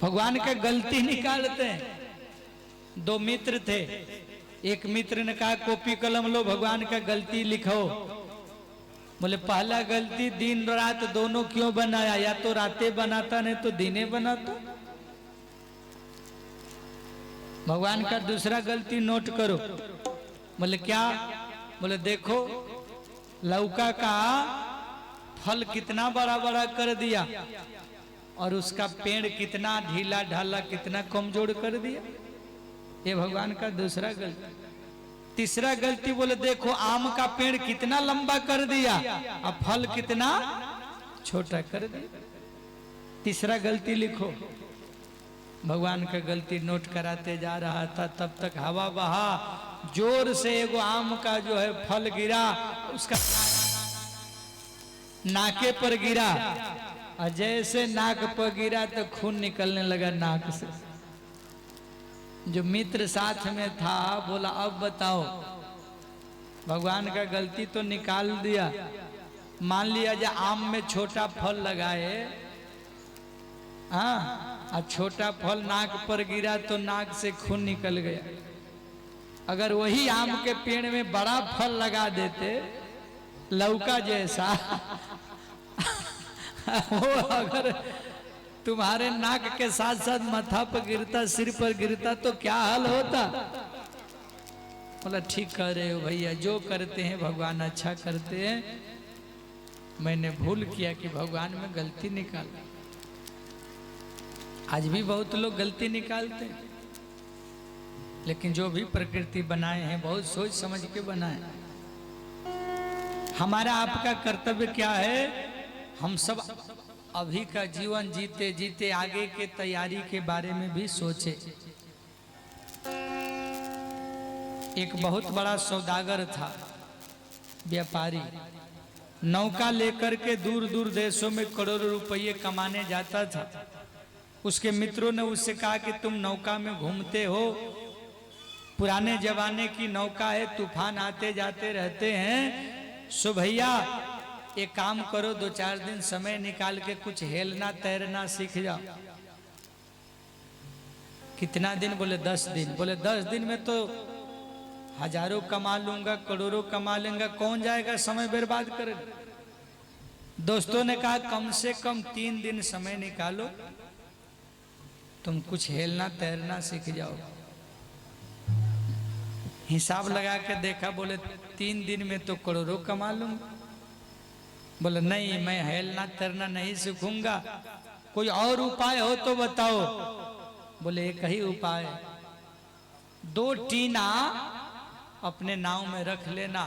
भगवान का गलती निकालते हैं। दो मित्र थे, एक मित्र ने कहा कॉपी कलम लो, भगवान का गलती लिखो। बोले पहला गलती दिन रात दोनों क्यों बनाया, या तो रातें बनाता नहीं तो दिने बनाता। भगवान का दूसरा गलती नोट करो। बोले क्या? बोले देखो लौका का फल कितना बड़ा बड़ा कर दिया और उसका पेड़ कितना ढीला ढाला, कितना कमजोर कर दिया। ये भगवान का दूसरा गलती। तीसरा गलती बोले देखो आम का पेड़ कितना लंबा कर दिया और फल कितना छोटा कर दिया। तीसरा गलती लिखो। भगवान का गलती नोट कराते जा रहा था, तब तक हवा बहा, जोर से एगो आम का जो है फल गिरा, उसका नाके पर गिरा और जैसे नाक पर गिरा तो खून निकलने लगा नाक से। जो मित्र साथ में था बोला अब बताओ, भगवान का गलती तो निकाल दिया, मान लिया जो आम में छोटा फल लगाए, हाँ, और छोटा फल नाक पर गिरा तो नाक से खून निकल गया। अगर वही आम के पेड़ में बड़ा फल लगा देते लौका जैसा वो अगर तुम्हारे नाक के साथ साथ माथा पर गिरता, सिर पर गिरता तो क्या हाल होता। बोला ठीक कह रहे हो भैया, जो करते हैं भगवान अच्छा करते हैं, मैंने भूल किया कि भगवान में गलती निकाल। आज भी बहुत लोग गलती निकालते हैं, लेकिन जो भी प्रकृति बनाए हैं बहुत सोच समझ के बनाए। हमारा आपका कर्तव्य क्या है? हम सब अभी का जीवन जीते जीते आगे के तैयारी के बारे में भी सोचे। एक बहुत बड़ा सौदागर था, व्यापारी, नौका लेकर के दूर दूर देशों में करोड़ों रुपये कमाने जाता था। उसके मित्रों ने उससे कहा कि तुम नौका में घूमते हो, पुराने जमाने की नौका है, तूफान आते जाते रहते हैं, सो भैया एक काम करो, 2-4 दिन समय निकाल के कुछ हेलना तैरना सीख जाओ। कितना दिन? बोले 10 दिन। बोले 10 दिन में तो हजारों कमा लूंगा, करोड़ों कमा लेंगे, कौन जाएगा समय बर्बाद करे। दोस्तों ने कहा कम से कम 3 दिन समय निकालो, तुम कुछ हेलना तैरना सीख जाओ। हिसाब लगा के देखा, बोले 3 दिन में तो करोड़ों कमा लूंगा। बोले नहीं, मैं हेलना तैरना नहीं सीखूंगा, कोई और उपाय हो तो बताओ। बोले एक ही उपाय, 2 टीना अपने नाव में रख लेना,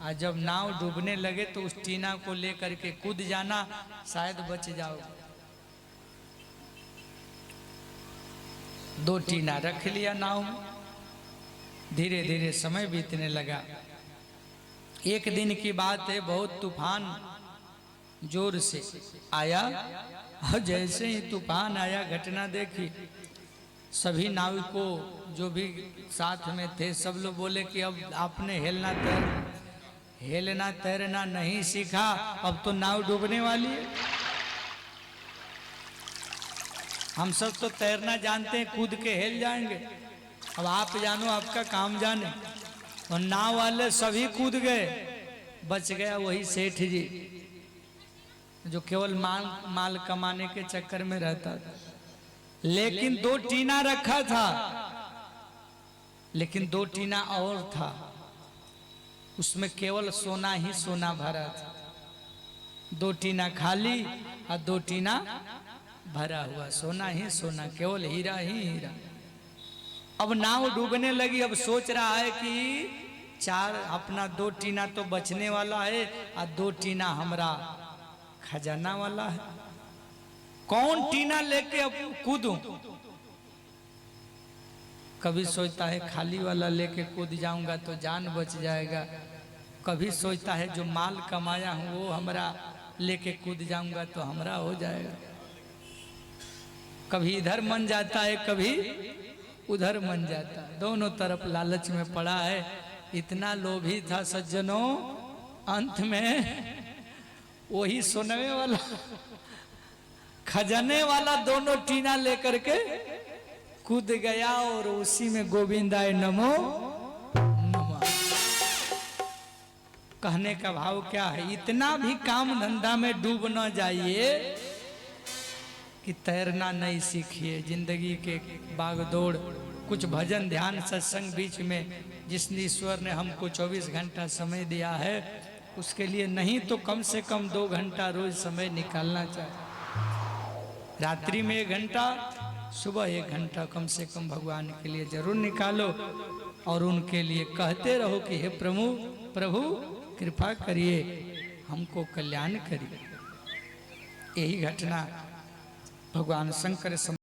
और जब नाव डूबने लगे तो उस टीना को लेकर के कूद जाना, शायद बच जाओ। 2 टीना रख लिया नाव में। धीरे धीरे समय बीतने लगा। एक दिन की बात है, बहुत तूफान जोर से आया, और जैसे ही तूफान आया घटना देखी, सभी नाविकों जो भी साथ में थे सब लोग बोले कि अब आपने हेलना तैरना नहीं सीखा, अब तो नाव डूबने वाली है। हम सब तो तैरना जानते हैं, कूद के हेल जाएंगे, अब आप जानो, आपका काम जाने। और नाव वाले सभी कूद गए, बच गया वही सेठ जी जो केवल माल कमाने के चक्कर में रहता था। लेकिन 2 टीना रखा था, लेकिन 2 टीना और था, उसमें केवल सोना ही सोना भरा था। 2 टीना खाली और 2 टीना भरा हुआ, सोना ही सोना, केवल हीरा ही हीरा। अब नाव डूबने लगी। अब सोच रहा है कि 4 अपना 2 टीना तो बचने वाला है और 2 टीना हमरा खजाना वाला है, कौन टीना लेके अब कूदूं। कभी सोचता है खाली वाला लेके कूद जाऊंगा तो जान बच जाएगा, कभी सोचता है जो माल कमाया हूं वो हमरा लेके कूद जाऊंगा तो हमरा हो जाएगा। कभी इधर मन जाता है, कभी उधर मन जाता है, दोनों तरफ लालच में पड़ा है। इतना लोभी था सज्जनों, अंत में वही सोनवे वाला खजाने वाला दोनों टीना लेकर के कूद गया और उसी में गोविंदाय नमो नमः। कहने का भाव क्या है, इतना भी काम धंधा में डूब न जाइए कि तैरना नहीं सीखिए। जिंदगी के बागदौड़, कुछ भजन ध्यान सत्संग बीच में, जिस ईश्वर ने हमको 24 घंटा समय दिया है, उसके लिए नहीं तो कम से कम 2 घंटा रोज समय निकालना चाहिए। रात्रि में 1 घंटा, सुबह 1 घंटा कम से कम भगवान के लिए जरूर निकालो और उनके लिए कहते रहो कि हे प्रभु प्रभु कृपा करिए, हमको कल्याण करिए। यही घटना भगवान शंकर